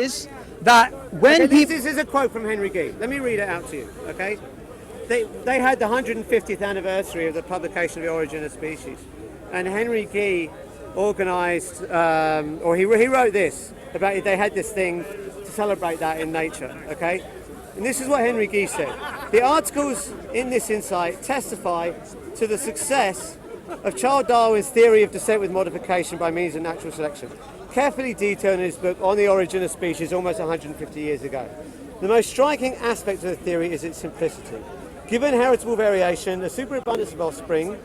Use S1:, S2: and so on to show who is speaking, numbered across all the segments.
S1: is that when people...
S2: This is a quote from Henry Gee. Let me read it out to you, okay? They had the 150th anniversary of the publication of The Origin of Species. And Henry Gee organised, or he wrote this, about they had this thing to celebrate that in Nature, okay? And this is what Henry Gee said. The articles in this insight testify to the success of Charles Darwin's theory of descent with modification by means of natural selection, carefully detailed in his book On the Origin of Species almost 150 years ago. The most striking aspect of the theory is its simplicity. Given heritable variation, the superabundance of offspring,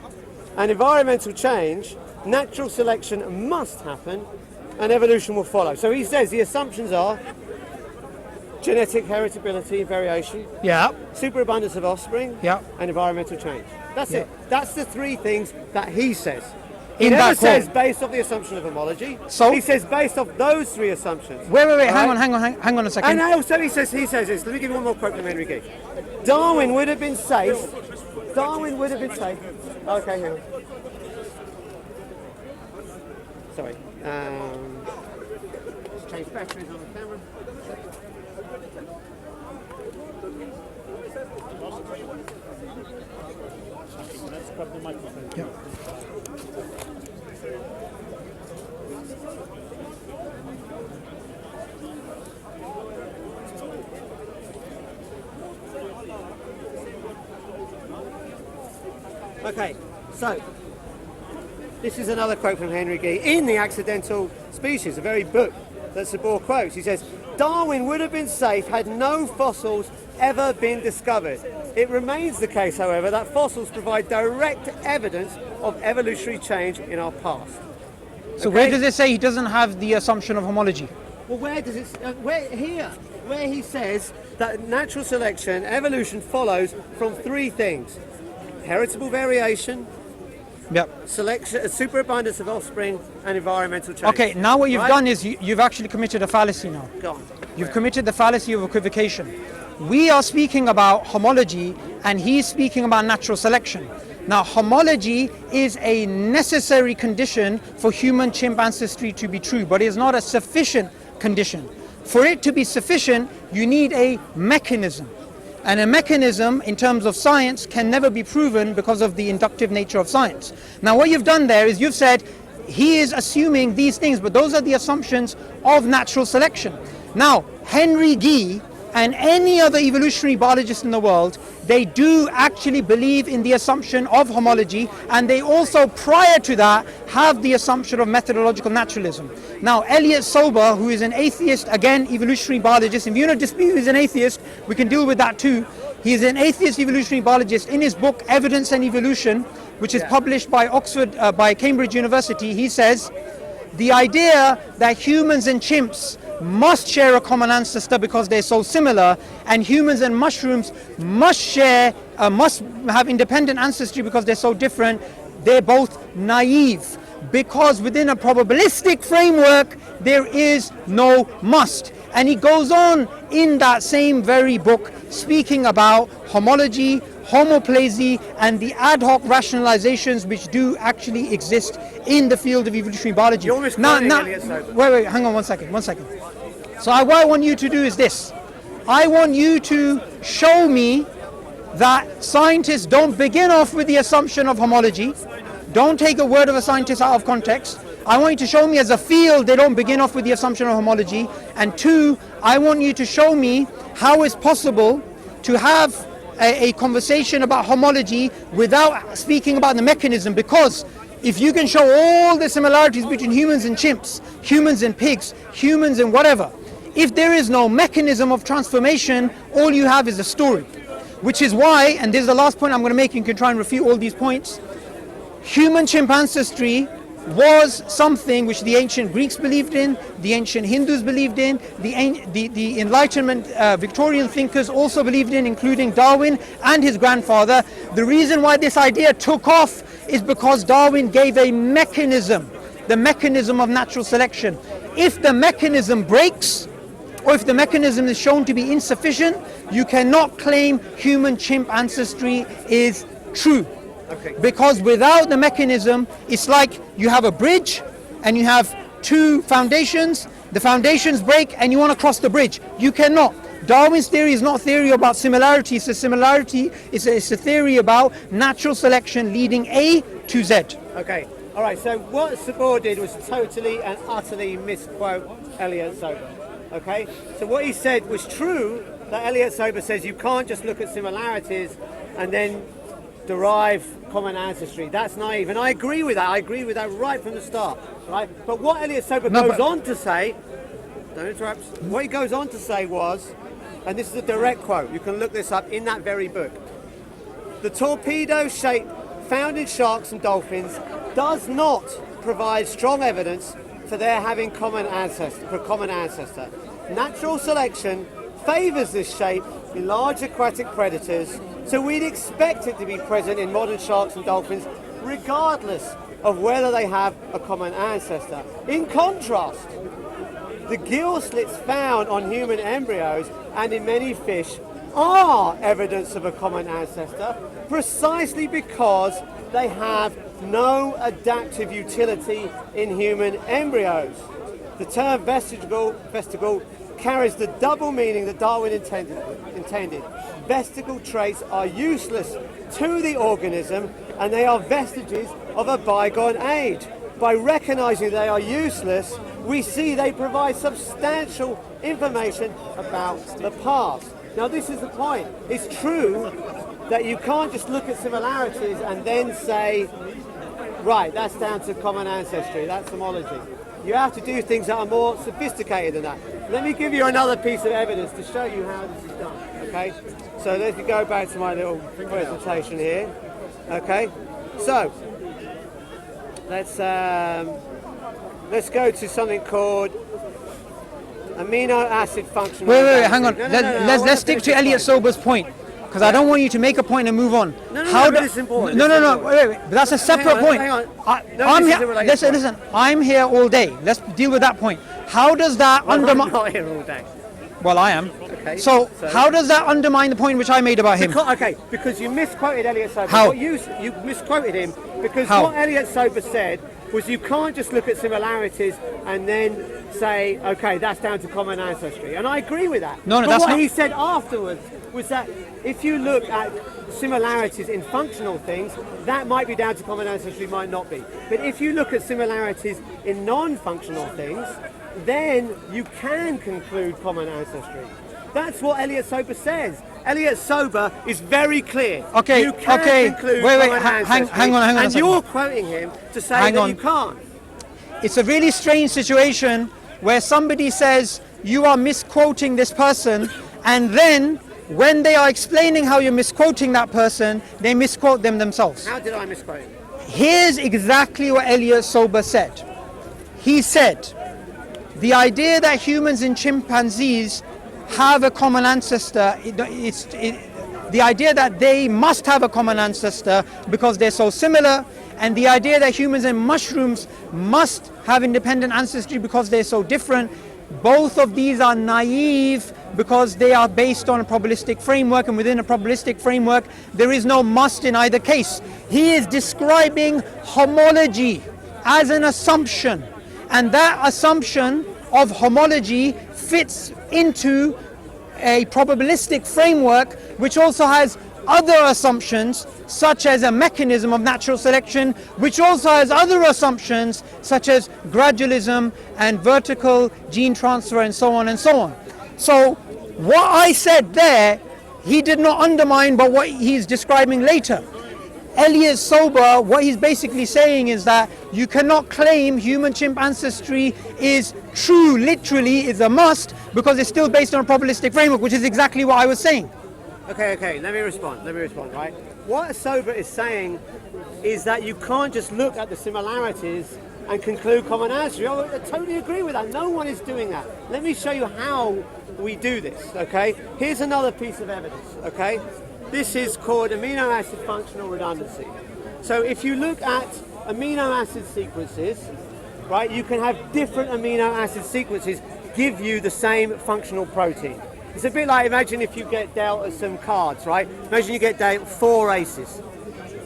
S2: and environmental change, natural selection must happen and evolution will follow. So he says the assumptions are genetic heritability, variation, superabundance of offspring, and environmental change. That's it. That's the three things that he says. He never says based off the assumption of homology. So he says based off those three assumptions.
S1: Wait, hang on a second.
S2: And also he says this. Let me give you one more quote from Henry Gee. Darwin would have been safe. Okay, hang on. Sorry. Let's change batteries on the camera. Let's grab the microphone.
S1: Yeah.
S2: Okay, so this is another quote from Henry Gee in The Accidental Species, a very book that Suboor quotes. He says, Darwin would have been safe had no fossils ever been discovered. It remains the case, however, that fossils provide direct evidence of evolutionary change in our past.
S1: So where does it say he doesn't have the assumption of homology?
S2: Well, where does it? Where he says that natural selection, evolution follows from three things: heritable variation, selection, superabundance of offspring, and environmental change.
S1: Okay, now what you've done is you've actually committed a fallacy now.
S2: Go on.
S1: You've committed the fallacy of equivocation. We are speaking about homology and he's speaking about natural selection. Now, homology is a necessary condition for human-chimp ancestry to be true, but it is not a sufficient condition. For it to be sufficient, you need a mechanism. And a mechanism, in terms of science, can never be proven because of the inductive nature of science. Now, what you've done there is you've said he is assuming these things, but those are the assumptions of natural selection. Now, Henry Gee and any other evolutionary biologist in the world, they do actually believe in the assumption of homology, and they also, prior to that, have the assumption of methodological naturalism. Now, Elliot Sober, who is an atheist, again, evolutionary biologist, if you're going to dispute he's an atheist, we can deal with that too. He is an atheist evolutionary biologist. In his book, Evidence and Evolution, which is published by by Cambridge University, he says, the idea that humans and chimps must share a common ancestor because they're so similar, and humans and mushrooms must have independent ancestry because they're so different, they're both naive, because within a probabilistic framework there is no must. And he goes on in that same very book speaking about homology, homoplasy, and the ad hoc rationalizations which do actually exist in the field of evolutionary biology.
S2: Wait,
S1: hang on one second. So what I want you to do is this. I want you to show me that scientists don't begin off with the assumption of homology. Don't take a word of a scientist out of context. I want you to show me as a field they don't begin off with the assumption of homology. And two, I want you to show me how it's possible to have a conversation about homology without speaking about the mechanism, because if you can show all the similarities between humans and chimps, humans and pigs, humans and whatever, if there is no mechanism of transformation, all you have is a story. Which is why, and this is the last point I'm going to make, you can try and refute all these points, human-chimp ancestry was something which the ancient Greeks believed in, the ancient Hindus believed in, the Enlightenment Victorian thinkers also believed in, including Darwin and his grandfather. The reason why this idea took off is because Darwin gave a mechanism, the mechanism of natural selection. If the mechanism breaks, or if the mechanism is shown to be insufficient, you cannot claim human-chimp ancestry is true.
S2: Okay.
S1: Because without the mechanism, it's like you have a bridge and you have two foundations. the foundations break and you want to cross the bridge. You cannot. Darwin's theory is not a theory about similarity. It's a theory about natural selection leading A to Z.
S2: Okay. All right. So what Suboor did was totally and utterly misquote Elliot Sober. Okay. So what he said was true, that Elliot Sober says you can't just look at similarities and then derive common ancestry. That's naive, and I agree with that. I agree with that right from the start. Right. But what Elliot Sober goes on to say, don't interrupt. What he goes on to say was, and this is a direct quote, you can look this up in that very book, the torpedo shape found in sharks and dolphins does not provide strong evidence for their having common ancestor. Natural selection favours this shape in large aquatic predators, so we'd expect it to be present in modern sharks and dolphins regardless of whether they have a common ancestor. In contrast, the gill slits found on human embryos and in many fish are evidence of a common ancestor precisely because they have no adaptive utility in human embryos. The term vestigial carries the double meaning that Darwin intended. Vestigial traits are useless to the organism and they are vestiges of a bygone age. By recognizing they are useless, we see they provide substantial information about the past. Now this is the point. It's true that you can't just look at similarities and then say, right, that's down to common ancestry, that's homology. You have to do things that are more sophisticated than that. Let me give you another piece of evidence to show you how this is done, okay? So let me go back to my little presentation here, okay? So, let's go to something called amino acid functional.
S1: Wait, hang on. Let's stick to Elliot Sober's point, because I don't want you to make a point and move on.
S2: It's important.
S1: No, wait, but that's a separate point. Listen, I'm here all day. Let's deal with that point. How does that undermine?
S2: I'm not here all day.
S1: Well, I am.
S2: Okay.
S1: So how does that undermine the point which I made about him?
S2: Because you misquoted Elliot Sober.
S1: How?
S2: You misquoted him because
S1: How?
S2: what Elliot Sober said was you can't just look at similarities and then say, okay, that's down to common ancestry. And I agree with that.
S1: No,
S2: but
S1: that's
S2: what
S1: not.
S2: he said afterwards was that if you look at similarities in functional things, that might be down to common ancestry, might not be. But if you look at similarities in non-functional things, then you can conclude common ancestry. That's what Elliot Sober says. Elliot Sober is very clear.
S1: Okay,
S2: you can conclude common ancestry.
S1: Hang on.
S2: And you're quoting him to say that you can't.
S1: It's a really strange situation where somebody says you are misquoting this person, and then when they are explaining how you're misquoting that person, they misquote them themselves.
S2: How did I misquote him?
S1: Here's exactly what Elliot Sober said. He said, the idea that humans and chimpanzees have a common ancestor, the idea that they must have a common ancestor because they're so similar, and the idea that humans and mushrooms must have independent ancestry because they're so different, both of these are naive because they are based on a probabilistic framework, and within a probabilistic framework there is no must in either case. He is describing homology as an assumption, and that assumption of homology fits into a probabilistic framework which also has other assumptions, such as a mechanism of natural selection, which also has other assumptions such as gradualism and vertical gene transfer and so on and so on. So what I said there, he did not undermine by what he's describing later. Elliot Sober, what he's basically saying is that you cannot claim human-chimp ancestry is true, literally is a must, because it's still based on a probabilistic framework, which is exactly what I was saying.
S2: Okay, let me respond, right? What Sober is saying is that you can't just look at the similarities and conclude common ancestry. I totally agree with that. No one is doing that. Let me show you how we do this, okay? Here's another piece of evidence, okay? This is called amino acid functional redundancy. So if you look at amino acid sequences, right, you can have different amino acid sequences give you the same functional protein. It's a bit like, imagine if you get dealt some cards, right? Imagine you get dealt 4 aces.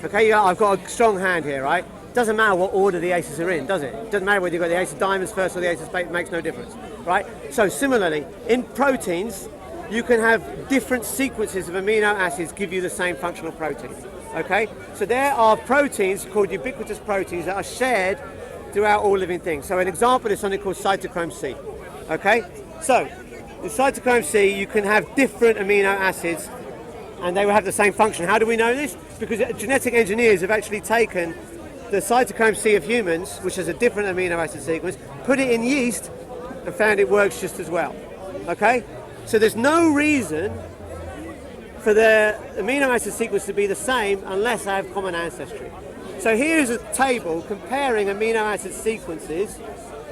S2: Okay, I've got a strong hand here, right? Doesn't matter what order the aces are in, does it? Doesn't matter whether you've got the ace of diamonds first or the ace of spades, it makes no difference. right? So similarly, in proteins, you can have different sequences of amino acids give you the same functional protein, okay? So there are proteins called ubiquitous proteins that are shared throughout all living things. So an example is something called cytochrome C, okay? So in cytochrome C, you can have different amino acids and they will have the same function. How do we know this? Because genetic engineers have actually taken the cytochrome C of humans, which has a different amino acid sequence, put it in yeast and found it works just as well, okay? So there's no reason for the amino acid sequence to be the same unless I have common ancestry. So here's a table comparing amino acid sequences,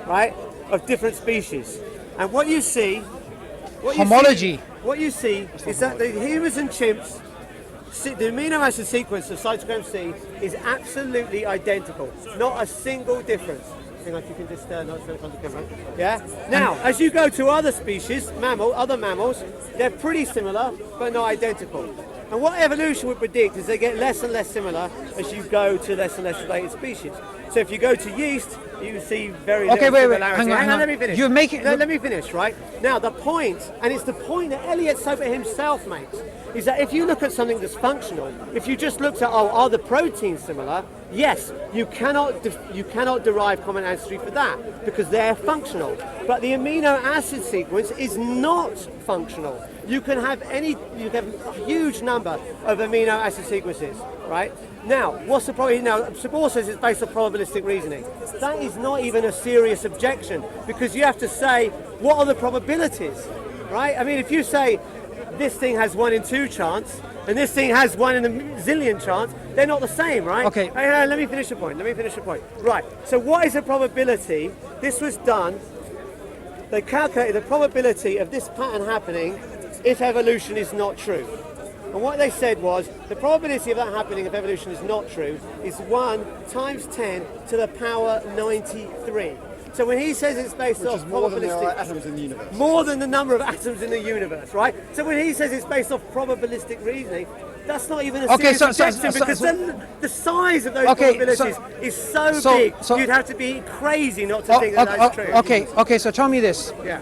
S2: right, of different species. And what you see...
S1: Homology.
S2: What you see is that the humans and chimps, the amino acid sequence of cytochrome C is absolutely identical. Not a single difference. Hang on, if you can just not turn it on the camera. Yeah? Now, as you go to other species, other mammals, they're pretty similar, but not identical. And what evolution would predict is they get less and less similar as you go to less and less related species. So if you go to yeast, you see very little similarity. Hang on, let me finish.
S1: You're making...
S2: Let me finish, right? Now, the point, and it's the point that Elliot Soper himself makes, is that if you look at something that's functional, if you just looked at, are the proteins similar? Yes, you cannot derive common ancestry for that because they're functional. But the amino acid sequence is not functional. You can have a huge number of amino acid sequences, right? Now, what's the problem? Now, Suboor says it's based on probabilistic reasoning. That is not even a serious objection because you have to say, what are the probabilities, right? I mean, if you say this thing has 1 in 2 chance and this thing has 1 in a zillion chance, they're not the same, right?
S1: Okay.
S2: Let me finish the point. Right. So what is a probability? This was done. They calculated the probability of this pattern happening if evolution is not true. And what they said was the probability of that happening if evolution is not true is 1 times 10 to the power 93. So when he says it's based off probabilistic,
S3: atoms in the universe.
S2: More than the number of atoms in the universe, right? So when he says it's based off probabilistic reasoning, that's not even a serious objection because the size of those probabilities is so big, you'd have to be crazy not to think that that's true.
S1: Okay, so tell me this.
S2: Yeah.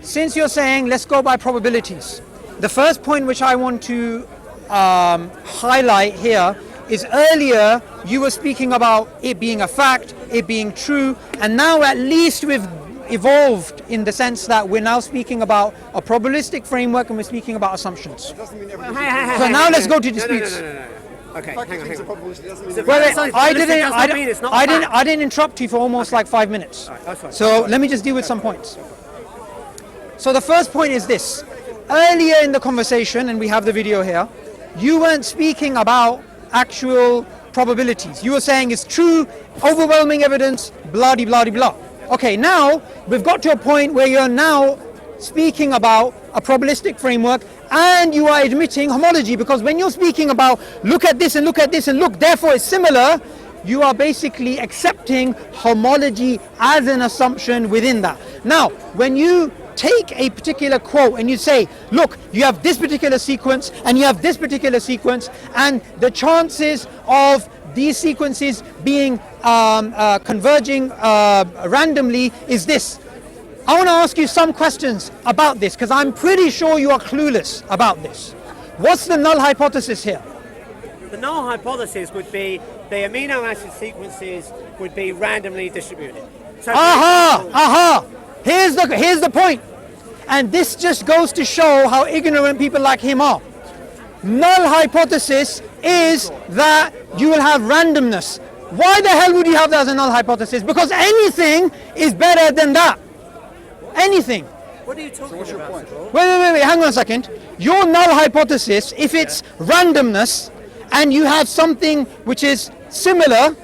S1: Since you're saying let's go by probabilities, the first point which I want to highlight here is earlier you were speaking about it being a fact, it being true, and now at least we've evolved in the sense that we're now speaking about a probabilistic framework and we're speaking about assumptions.
S3: It doesn't mean everything.
S1: So now let's go to disputes.
S2: No. Okay, hang on.
S1: I didn't interrupt you for almost like 5 minutes. So let me just deal with some points. So the first point is this. Earlier in the conversation, and we have the video here, you weren't speaking about actual probabilities. You were saying it's true, overwhelming evidence, blah de blah de blah. Okay, now we've got to a point where you're now speaking about a probabilistic framework and you are admitting homology, because when you're speaking about look at this and look at this and look, therefore it's similar, you are basically accepting homology as an assumption within that. Now, when you take a particular quote and you say, look, you have this particular sequence and you have this particular sequence, and the chances of these sequences being converging randomly is this. I want to ask you some questions about this because I'm pretty sure you are clueless about this. What's the null hypothesis here?
S2: The null hypothesis would be the amino acid sequences would be randomly distributed. So Here's the point. And this just goes to show how ignorant people like him are. Null hypothesis is that you will have randomness. Why the hell would you have that as a null hypothesis? Because anything is better than that. Anything. What are you talking about?
S1: Wait, hang on a second. Your null hypothesis, if it's randomness and you have something which is similar,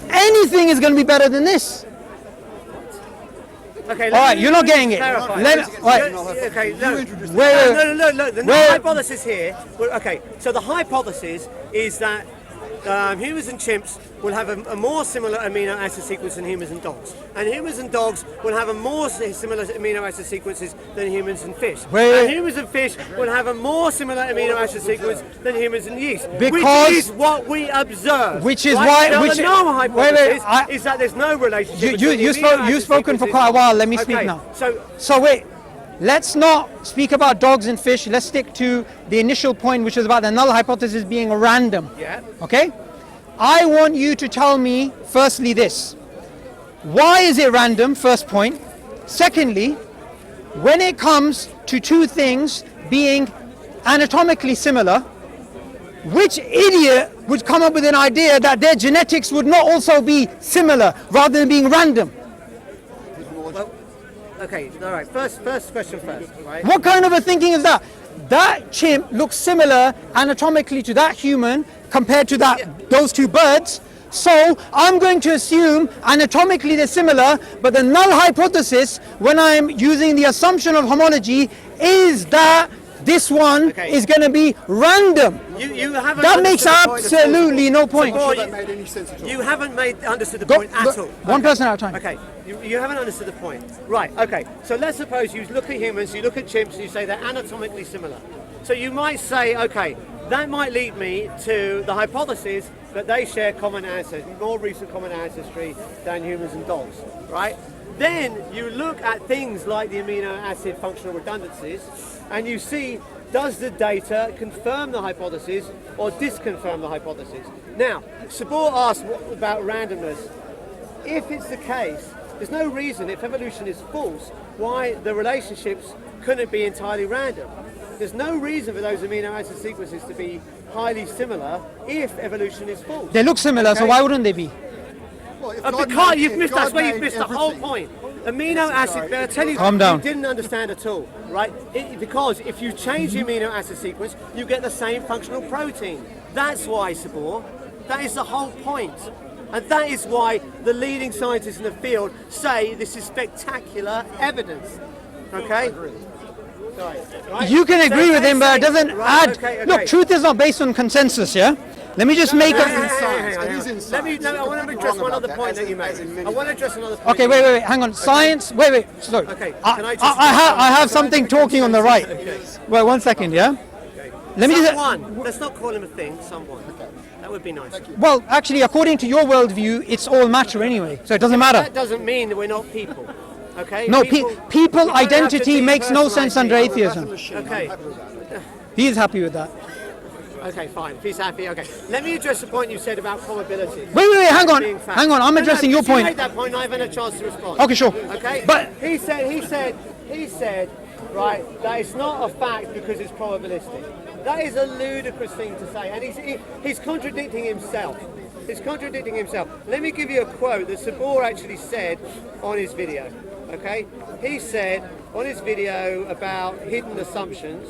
S1: anything is going to be better than this.
S2: Okay,
S1: all right, you're not getting it.
S2: The null hypothesis here. Okay, so the hypothesis is that humans and chimps will have a more similar amino acid sequence than humans and dogs. And humans and dogs will have a more similar amino acid sequences than humans and fish. And humans and fish will have a more similar amino acid sequence than humans and yeast.
S1: Because
S2: which is what we observe.
S1: Which is why...
S2: Now,
S1: which,
S2: the no hypothesis is that there's no relationship
S1: You've spoken for quite a while. Let me speak now. So wait. Let's not speak about dogs and fish. Let's stick to the initial point, which is about the null hypothesis being random.
S2: Yeah.
S1: Okay? I want you to tell me, firstly, this. Why is it random? First point. Secondly, when it comes to two things being anatomically similar, which idiot would come up with an idea that their genetics would not also be similar rather than being random?
S2: Okay, all right. First question first, right?
S1: What kind of a thinking is that? That chimp looks similar anatomically to that human compared to those two birds. So I'm going to assume anatomically they're similar, but the null hypothesis, when I'm using the assumption of homology, is that this one is going to be random. That makes absolutely no point.
S2: You haven't understood the point at all.
S1: One person at a time.
S2: Okay, you haven't understood the point. Right, okay. So let's suppose you look at humans, you look at chimps, and you say they're anatomically similar. So you might say, okay, that might lead me to the hypothesis that they share common ancestry, more recent common ancestry than humans and dogs, right? Then you look at things like the amino acid functional redundancies, and you see, does the data confirm the hypothesis or disconfirm the hypothesis? Now, Suboor asked about randomness. If it's the case, there's no reason, if evolution is false, why the relationships couldn't be entirely random. There's no reason for those amino acid sequences to be highly similar if evolution is false.
S1: They look similar, so why wouldn't they be?
S2: Because you've missed, that's where you've missed the whole point. Amino acid, I tell you, you didn't understand at all, right? Because if you change the amino acid sequence, you get the same functional protein. That's why, Suboor. That is the whole point. And that is why the leading scientists in the field say this is spectacular evidence. Okay? Right.
S1: You can agree with him, but it doesn't add...
S2: Okay.
S1: Look, truth is not based on consensus, yeah? Let me just make a...
S2: I want to address one other point that you made. I want to address another point.
S1: Okay, wait, hang on. Science... Wait, sorry.
S2: Okay,
S1: I have something talking on the right. Wait, 1 second, yeah? Let me
S2: someone. Let's not call him a thing, someone. That would be nice.
S1: Well, actually, according to your worldview, it's all matter anyway, so it doesn't matter.
S2: That doesn't mean that we're not people. Okay?
S1: No, people identity makes no sense under atheism.
S2: Okay.
S1: He is happy with that.
S2: Okay, fine. If he's happy, okay. Let me address the point you said about probability.
S1: Wait, hang on. I'm addressing your point.
S2: You made that point, I haven't had a chance to respond.
S1: Okay, sure.
S2: Okay?
S1: But
S2: he said, right, that it's not a fact because it's probabilistic. That is a ludicrous thing to say, and he's contradicting himself. He's contradicting himself. Let me give you a quote that Suboor actually said on his video. Okay? He said on his video about hidden assumptions.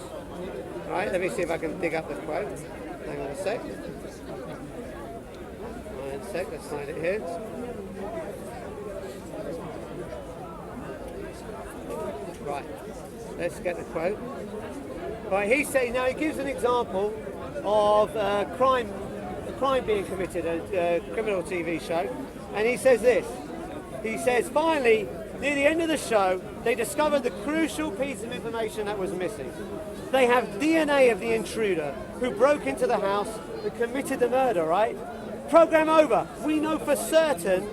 S2: Right, let me see if I can dig up the quote. Hang on a sec. Let's find it here. Right, let's get the quote. Right, he said, now he gives an example of a crime being committed, a criminal TV show, and he says this. He says, finally, near the end of the show, they discovered the crucial piece of information that was missing. They have DNA of the intruder who broke into the house and committed the murder, right? Program over. We know for certain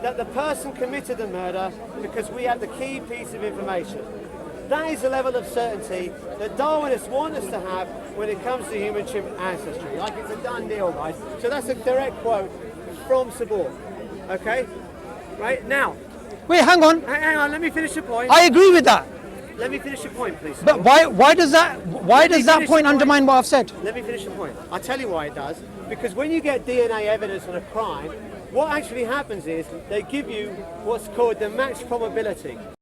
S2: that the person committed the murder because we have the key piece of information. That is the level of certainty that Darwinists want us to have when it comes to human-chimp ancestry. Like it's a done deal, guys. So that's a direct quote from Suboor. Okay? Right? Now.
S1: Wait, hang on.
S2: Hang on, let me finish the point.
S1: I agree with that.
S2: Let me finish the point, please.
S1: But why does that point undermine what I've said?
S2: Let me finish the point. I'll tell you why it does. Because when you get DNA evidence on a crime, what actually happens is they give you what's called the match probability.